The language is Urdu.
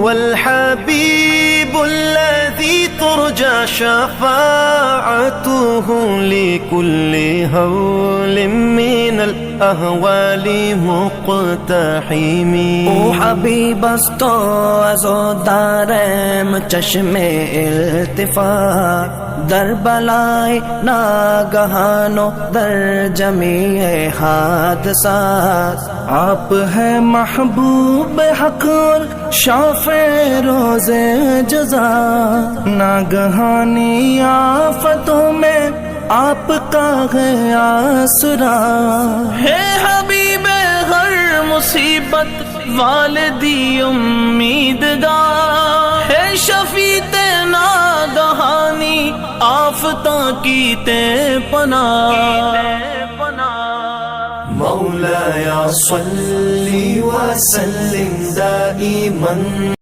هو الحبيب الذي ترجى شفاعته لكل هول من الأهوال مقتحم. او حبیب است تو از و دارم چشم التفات، در بلای ناگہان و در جمیع حادثات. آپ ہے محبوب حق اور شافع روز جزا، ناگہانی آفتوں میں آپ کا ہے آسرا. ہے حبیب ہر مصیبت والدی امیدگار، ہے شفیع ناگہانی آفتوں کی تے پناہ. مولاي صل وسلم دائما